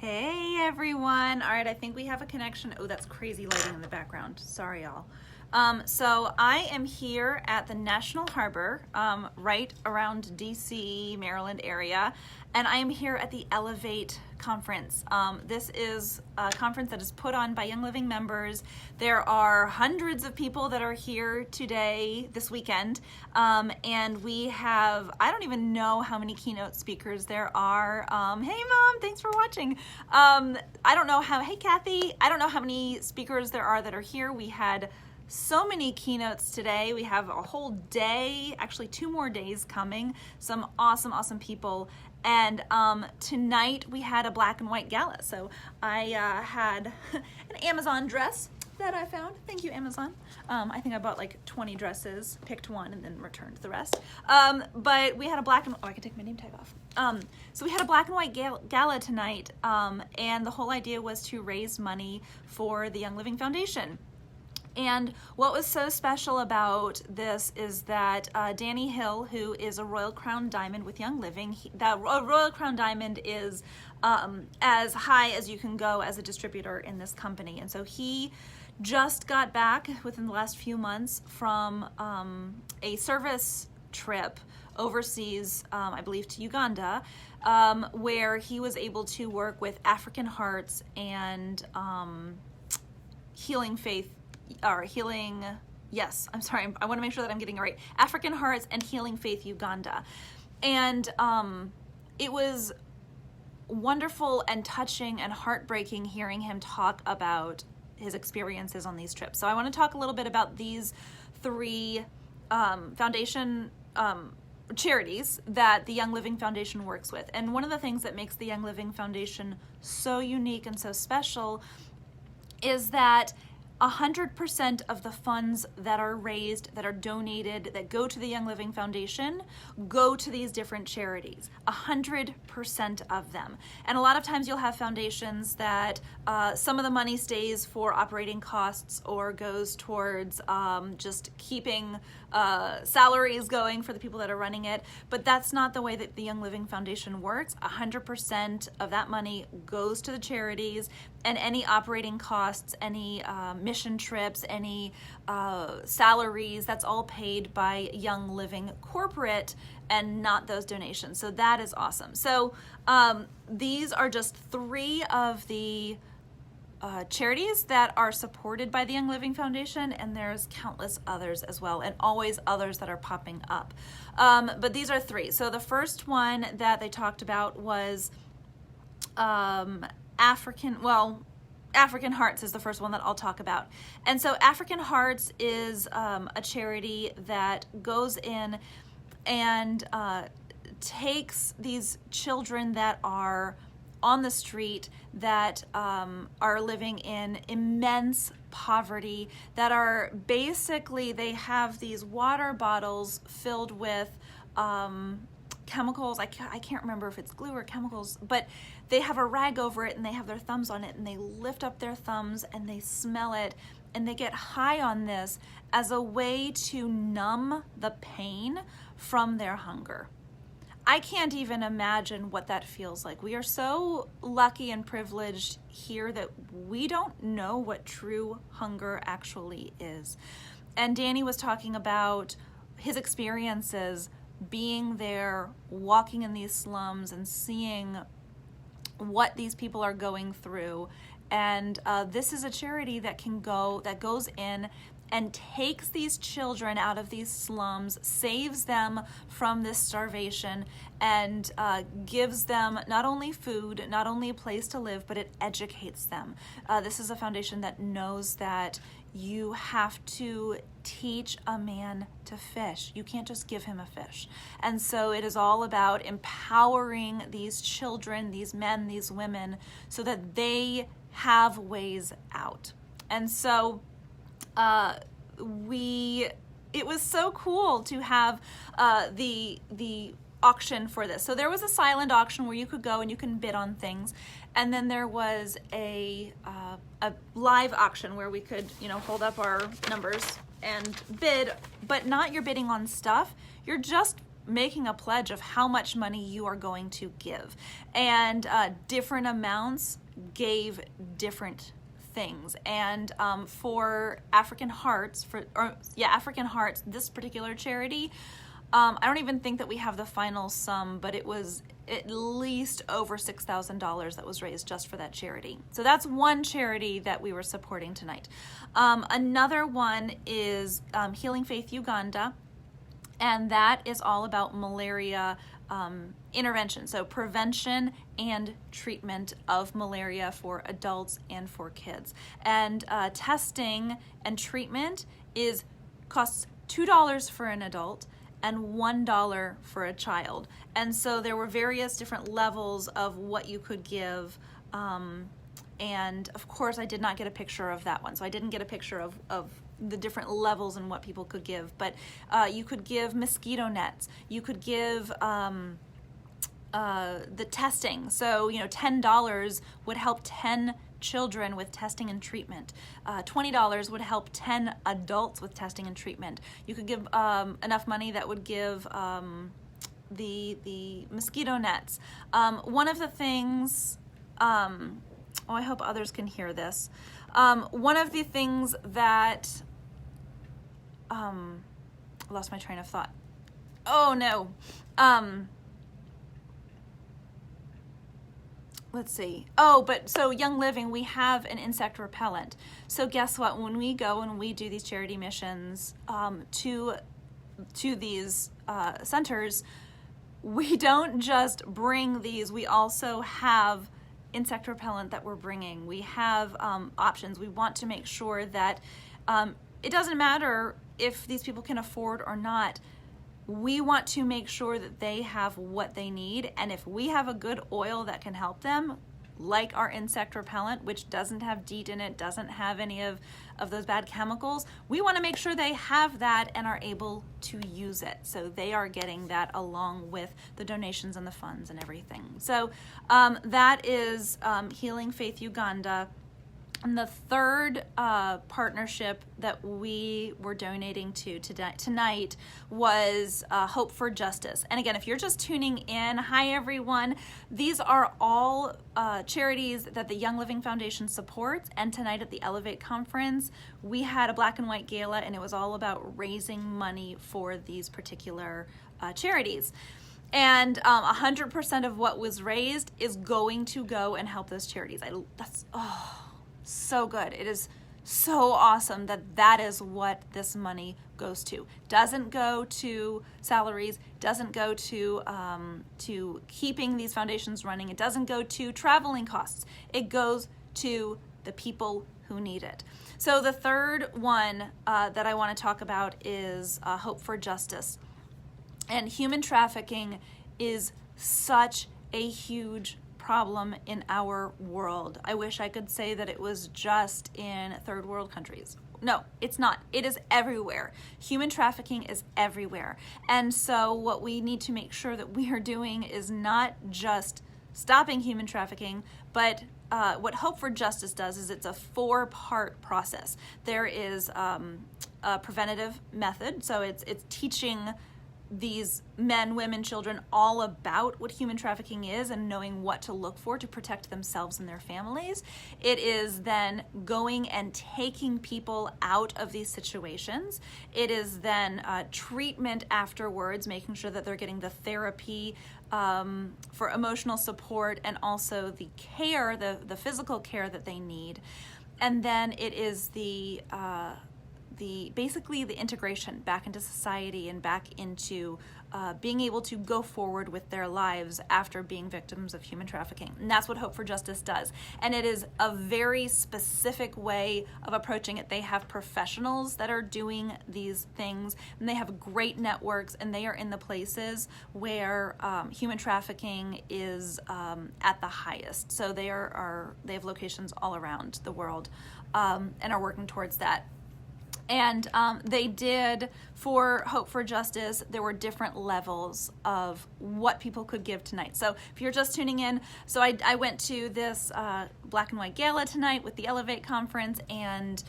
Hey everyone. All right, I think we have a connection. Oh, that's crazy lighting in the background. Sorry, y'all. So I am here at the National Harbor, right around DC, Maryland area, and I am here at the Elevate conference. This is a conference that is put on by Young Living members. There are hundreds of people that are here today, this weekend, and we have, I don't even know how many keynote speakers there are. Hey Mom, thanks for watching. Hey Kathy, I don't know how many speakers there are that are here. We had so many keynotes today. We have a whole day, actually 2 more days coming, some awesome people. And tonight we had a black and white gala. So I had an Amazon dress that I found. Thank you, Amazon. I think I bought like 20 dresses, picked one, and then returned the rest. But we had a black and, I can take my name tag off. So we had a black and white gala tonight, and the whole idea was to raise money for the Young Living Foundation. And what was so special about this is that Danny Hill, who is a Royal Crown Diamond with Young Living, that Royal Crown Diamond is as high as you can go as a distributor in this company. And so he just got back within the last few months from a service trip overseas, I believe to Uganda, where he was able to work with African Hearts and Healing Faith I want to make sure that I'm getting it right. African Hearts and Healing Faith Uganda. And it was wonderful and touching and heartbreaking hearing him talk about his experiences on these trips. So I want to talk a little bit about these 3 foundation charities that the Young Living Foundation works with. And one of the things that makes the Young Living Foundation so unique and so special is that 100% of the funds that are raised, that are donated, that go to the Young Living Foundation, go to these different charities. 100% of them. And a lot of times you'll have foundations that some of the money stays for operating costs or goes towards just keeping salaries going for the people that are running it. But that's not the way that the Young Living Foundation works. 100% of that money goes to the charities, and any operating costs, any mission trips, any salaries, that's all paid by Young Living corporate and not those donations. So that is awesome. So these are just 3 of the charities that are supported by the Young Living Foundation, and there's countless others as well, and always others that are popping up. But these are 3. So the first one that they talked about was African Hearts is the first one that I'll talk about. And so African Hearts is a charity that goes in and takes these children that are on the street, that are living in immense poverty, that are basically, they have these water bottles filled with chemicals. I can't remember if it's glue or chemicals, but they have a rag over it and they have their thumbs on it, and they lift up their thumbs and they smell it, and they get high on this as a way to numb the pain from their hunger. I can't even imagine what that feels like. We are so lucky and privileged here that we don't know what true hunger actually is. And Danny was talking about his experiences being there, walking in these slums and seeing what these people are going through. And this is a charity that goes in and takes these children out of these slums, saves them from this starvation, and gives them not only food, not only a place to live, but it educates them. This is a foundation that knows that you have to teach a man to fish. You can't just give him a fish. And so it is all about empowering these children, these men, these women, so that they have ways out. And so it was so cool to have the auction for this. So there was a silent auction where you could go and you can bid on things, and then there was a live auction where we could, hold up our numbers and bid, but not you're bidding on stuff. You're just making a pledge of how much money you are going to give. And different amounts gave different things. And for African Hearts, African Hearts, this particular charity, I don't even think that we have the final sum, but it was at least over $6,000 that was raised just for that charity. So that's one charity that we were supporting tonight. Another one is Healing Faith Uganda, and that is all about malaria intervention, so prevention and treatment of malaria for adults and for kids. And testing and treatment costs $2 for an adult and $1 for a child. And so there were various different levels of what you could give. And of course, I did not get a picture of that one. So I didn't get a picture of the different levels and what people could give. But you could give mosquito nets. You could give the testing. So, $10 would help 10 children with testing and treatment. $20 would help 10 adults with testing and treatment. You could give enough money that would give the mosquito nets. One of the things, I hope others can hear this. One of the things that, I lost my train of thought. Oh no. Let's see. So Young Living, we have an insect repellent. So guess what? When we go and we do these charity missions to these centers, we don't just bring these. We also have insect repellent that we're bringing. We have options. We want to make sure that it doesn't matter if these people can afford or not. We want to make sure that they have what they need, and if we have a good oil that can help them, like our insect repellent, which doesn't have DEET in it, doesn't have any of those bad chemicals, we want to make sure they have that and are able to use it. So they are getting that along with the donations and the funds and everything. So that is Healing Faith Uganda. And the third partnership that we were donating to tonight was Hope for Justice. And again, if you're just tuning in, hi everyone. These are all charities that the Young Living Foundation supports. And tonight at the Elevate Conference, we had a black and white gala, and it was all about raising money for these particular charities. And 100% of what was raised is going to go and help those charities. So good. It is so awesome that is what this money goes to. Doesn't go to salaries, doesn't go to keeping these foundations running. It doesn't go to traveling costs. It goes to the people who need it. So the third one that I want to talk about is Hope for Justice. And human trafficking is such a huge problem in our world. I wish I could say that it was just in third world countries. No, it's not. It is everywhere. Human trafficking is everywhere. And so what we need to make sure that we are doing is not just stopping human trafficking, but what Hope for Justice does is it's a 4-part process. There is a preventative method, so it's teaching these men, women, children all about what human trafficking is and knowing what to look for to protect themselves and their families. It is then going and taking people out of these situations. It is then treatment afterwards, making sure that they're getting the therapy for emotional support and also the care, the physical care that they need. And then it is basically the integration back into society and back into being able to go forward with their lives after being victims of human trafficking. And that's what Hope for Justice does. And it is a very specific way of approaching it. They have professionals that are doing these things, and they have great networks, and they are in the places where human trafficking is at the highest. So they have locations all around the world and are working towards that. And they did, for Hope for Justice, there were different levels of what people could give tonight. So if you're just tuning in, so I went to this black and white gala tonight with the Elevate Conference, and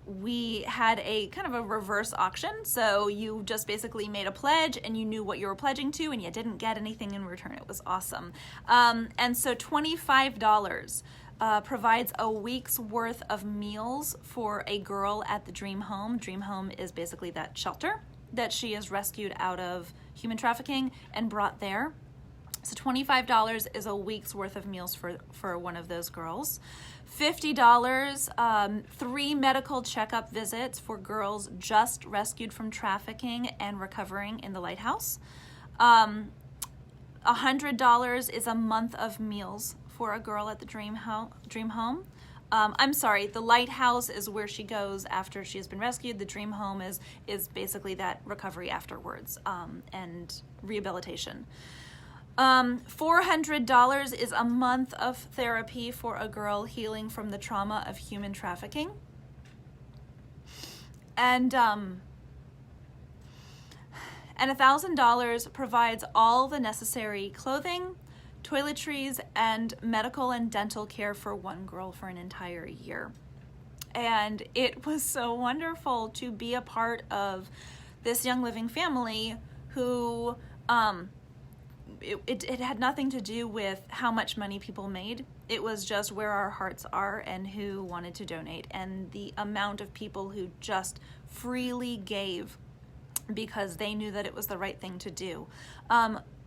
we had a kind of a reverse auction. So you just basically made a pledge and you knew what you were pledging to and you didn't get anything in return. It was awesome. And so $25 provides a week's worth of meals for a girl at the Dream Home. Dream Home is basically that shelter that she is rescued out of human trafficking and brought there. So $25 is a week's worth of meals for one of those girls. $50, 3 medical checkup visits for girls just rescued from trafficking and recovering in the lighthouse. $100 is a month of meals for a girl at the Dream Home. I'm sorry, the lighthouse is where she goes after she has been rescued. The Dream Home is basically that recovery afterwards, and rehabilitation. $400 is a month of therapy for a girl healing from the trauma of human trafficking. And $1,000 provides all the necessary clothing, toiletries, and medical and dental care for one girl for an entire year. And it was so wonderful to be a part of this Young Living family who, it had nothing to do with how much money people made. It was just where our hearts are and who wanted to donate, and the amount of people who just freely gave because they knew that it was the right thing to do.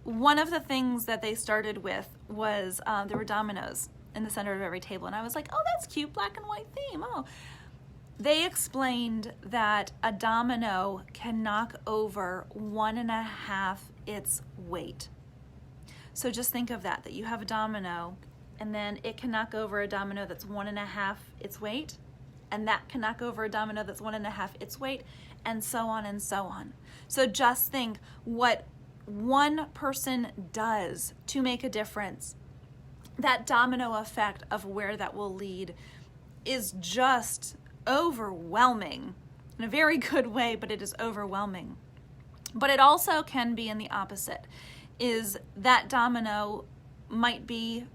One of the things that they started with was there were dominoes in the center of every table, and I was like, oh, that's cute, black and white theme. Oh, they explained that a domino can knock over 1.5 its weight. So just think of that you have a domino, and then it can knock over a domino that's 1.5 its weight, and that can knock over a domino that's 1.5 its weight, and so on and so on. So just think what one person does to make a difference. That domino effect of where that will lead is just overwhelming in a very good way, but it is overwhelming. But it also can be in the opposite, is that domino might be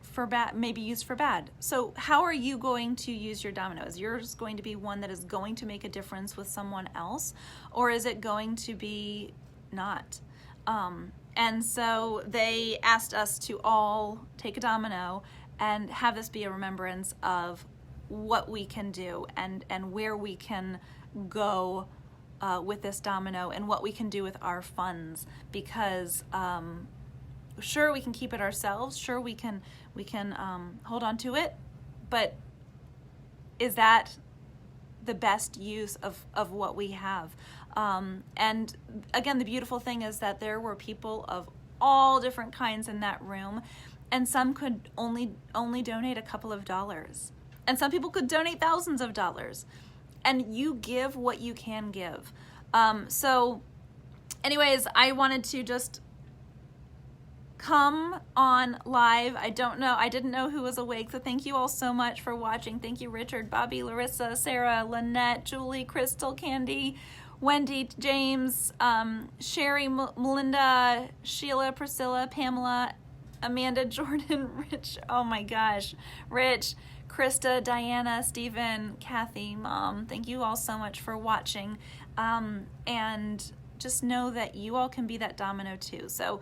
for bad, maybe used for bad. So how are you going to use your domino? Is yours going to be one that is going to make a difference with someone else, or is it going to be not? And so they asked us to all take a domino and have this be a remembrance of what we can do and where we can go with this domino and what we can do with our funds, because sure, we can keep it ourselves, sure, we can hold on to it, but is that the best use of what we have? And again, the beautiful thing is that there were people of all different kinds in that room, and some could only donate a couple of dollars, and some people could donate thousands of dollars, and you give what you can give. So anyways, I wanted to just come on live. I didn't know who was awake, so thank you all so much for watching. Thank you, Richard, Bobby, Larissa, Sarah, Lynette, Julie, Crystal, Candy, Wendy, James, Sherry, Melinda, Sheila, Priscilla, Pamela, Amanda, Jordan, Rich, oh my gosh, Rich, Krista, Diana, Stephen, Kathy, Mom. Thank you all so much for watching. And just know that you all can be that domino too. So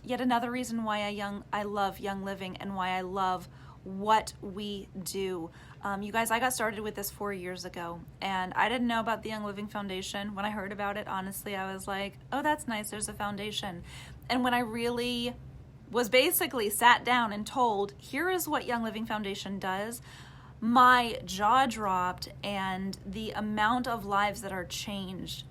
yet another reason why I love Young Living and why I love what we do. You guys, I got started with this 4 years ago, and I didn't know about the Young Living Foundation. When I heard about it, honestly, I was like, oh, that's nice, there's a foundation. And when I really was basically sat down and told, here is what Young Living Foundation does, my jaw dropped, and the amount of lives that are changed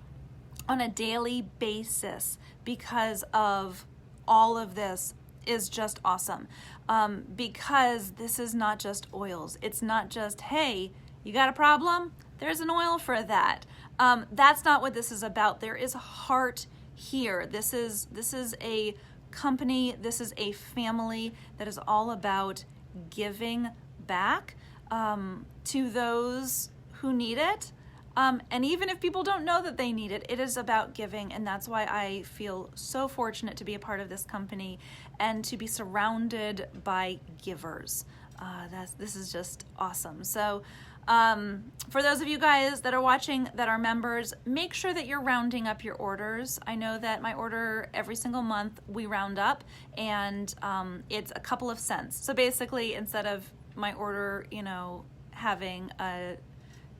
on a daily basis because of all of this is just awesome. Because this is not just oils. It's not just, hey, you got a problem? There's an oil for that. That's not what this is about. There is heart here. This is a company, this is a family that is all about giving back to those who need it. And even if people don't know that they need it, it is about giving, and that's why I feel so fortunate to be a part of this company and to be surrounded by givers. This is just awesome. So For those of you guys that are watching that are members, make sure that you're rounding up your orders. I know that my order every single month we round up, and it's a couple of cents. So basically, instead of my order, you know, having a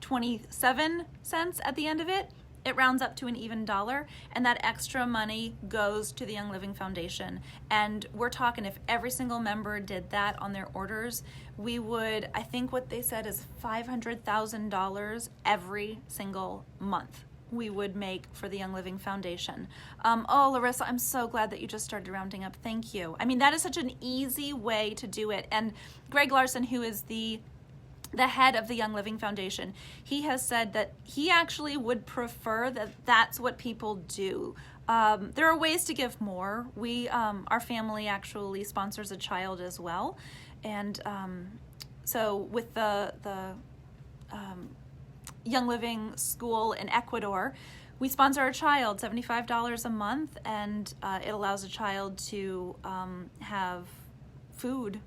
27 cents at the end of it, it rounds up to an even dollar, and that extra money goes to the Young Living Foundation. And we're talking, if every single member did that on their orders, we would, I think what they said is $500,000 every single month we would make for the Young Living Foundation. Oh, Larissa, I'm so glad that you just started rounding up. Thank you. I mean, that is such an easy way to do it. And Greg Larson, who is the head of the Young Living Foundation, he has said that he actually would prefer that that's what people do. There are ways to give more. Our family actually sponsors a child as well. And so with the Young Living School in Ecuador, we sponsor a child $75 a month, and it allows a child to have food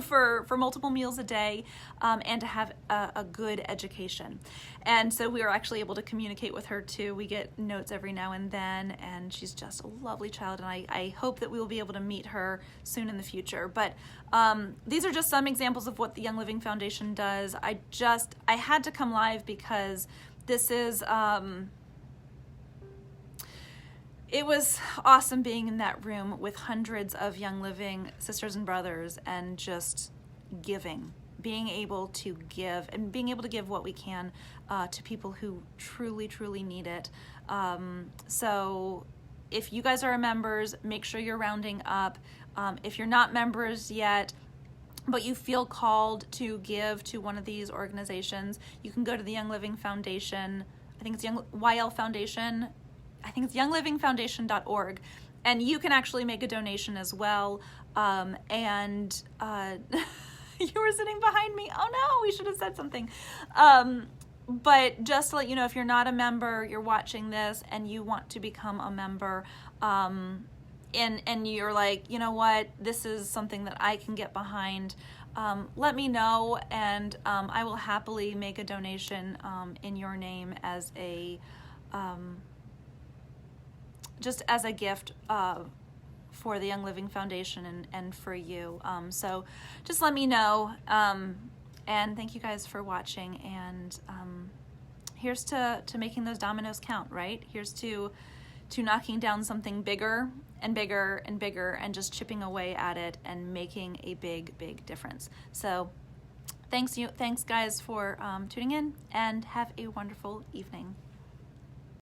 for multiple meals a day, and to have a good education. And so we are actually able to communicate with her too. We get notes every now and then, and she's just a lovely child, and I hope that we will be able to meet her soon in the future. But these are just some examples of what the Young Living Foundation does. I had to come live because this is it was awesome being in that room with hundreds of Young Living sisters and brothers, and just being able to give, and being able to give what we can to people who truly, truly need it. So if you guys are members, make sure you're rounding up. If you're not members yet, but you feel called to give to one of these organizations, you can go to the Young Living Foundation. I think it's YL Foundation. I think it's younglivingfoundation.org, and you can actually make a donation as well. And you were sitting behind me. Oh no, we should have said something. But just to let you know, if you're not a member, you're watching this and you want to become a member, and you're like, you know what, this is something that I can get behind, let me know, and I will happily make a donation in your name as a just as a gift for the Young Living Foundation and for you. So just let me know. And thank you guys for watching. And here's to making those dominoes count, right? Here's to knocking down something bigger and bigger and bigger, and just chipping away at it and making a big, big difference. So thanks guys for tuning in, and have a wonderful evening.